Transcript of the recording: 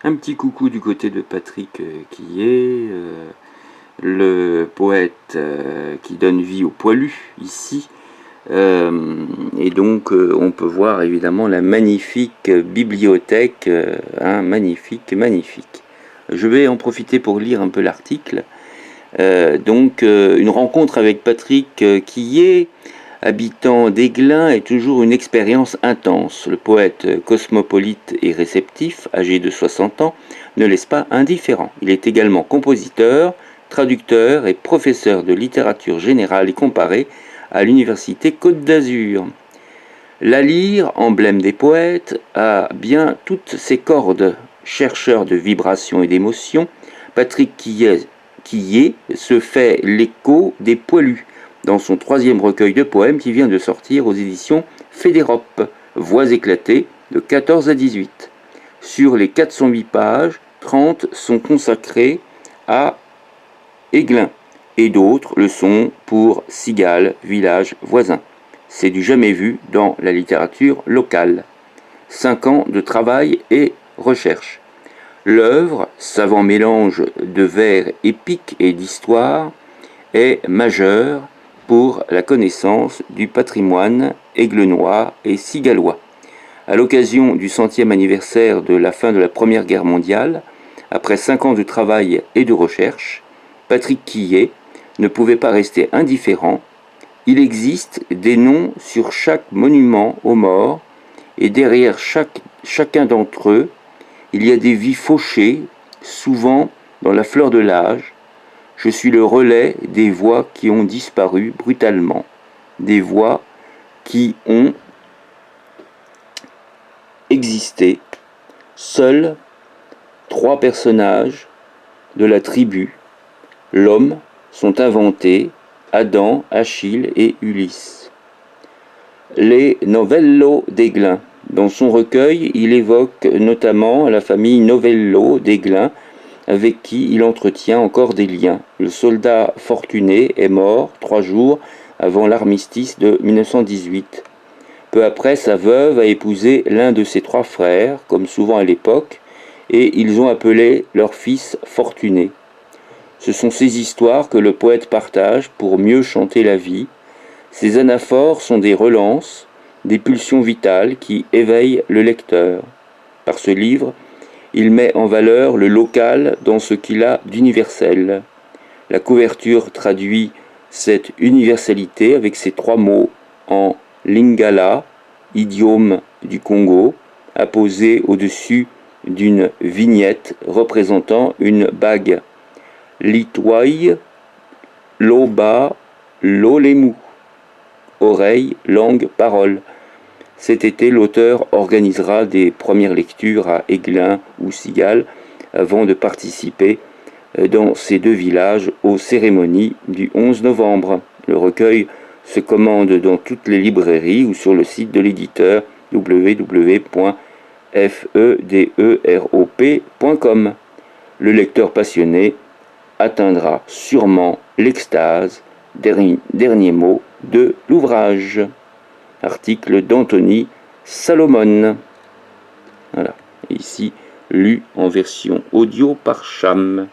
Un petit coucou du côté de Patrick Quillet, le poète qui donne vie aux poilus ici. Et donc on peut voir évidemment la magnifique bibliothèque, magnifique, magnifique. Je vais en profiter pour lire un peu l'article. Une rencontre avec Patrick Quillet, habitant d'Aiglun, est toujours une expérience intense. Le poète cosmopolite et réceptif, âgé de 60 ans, ne laisse pas indifférent. Il est également compositeur, traducteur et professeur de littérature générale et comparée à l'université Côte d'Azur. La lyre, emblème des poètes, a bien toutes ses cordes. Chercheur de vibrations et d'émotions, Patrick Quillet se fait l'écho des poilus dans son 3e recueil de poèmes qui vient de sortir aux éditions Fédérope, Voix éclatées, de 14 à 18. Sur les 408 pages, 30 sont consacrées à Aiglun, et d'autres le sont pour Cigales, village voisin. C'est du jamais vu dans la littérature locale. 5 ans de travail et recherche. L'œuvre, savant mélange de vers épiques et d'histoire, est majeure pour la connaissance du patrimoine aiglenois et cigalois. À l'occasion du 100e anniversaire de la fin de la Première Guerre mondiale, après 5 ans de travail et de recherche, Patrick Quillet ne pouvait pas rester indifférent. Il existe des noms sur chaque monument aux morts, et derrière chacun d'entre eux, il y a des vies fauchées, souvent dans la fleur de l'âge. Je suis le relais des voix qui ont disparu brutalement, des voix qui ont existé. Seuls 3 personnages de la tribu, l'homme, sont inventés, Adam, Achille et Ulysse. Les Novello d'Aiglun. Dans son recueil, il évoque notamment la famille Novello d'Aiglun, avec qui il entretient encore des liens. Le soldat fortuné est mort 3 jours avant l'armistice de 1918. Peu après, sa veuve a épousé l'un de ses 3 frères, comme souvent à l'époque, et ils ont appelé leur fils Fortuné. Ce sont ces histoires que le poète partage pour mieux chanter la vie. Ces anaphores sont des relances, des pulsions vitales qui éveillent le lecteur. Par ce livre, il met en valeur le local dans ce qu'il a d'universel. La couverture traduit cette universalité avec ces 3 mots en lingala, idiome du Congo, apposés au-dessus d'une vignette représentant une bague. Litwai, loba, lolemu. Oreille, langue, parole. Cet été, l'auteur organisera des premières lectures à Aiglun ou Cigales avant de participer dans ces 2 villages aux cérémonies du 11 novembre. Le recueil se commande dans toutes les librairies ou sur le site de l'éditeur www.federop.com. Le lecteur passionné atteindra sûrement l'extase. Dernier mot de l'ouvrage. Article d'Anthony Salomon. Voilà. Et ici, lu en version audio par Cham.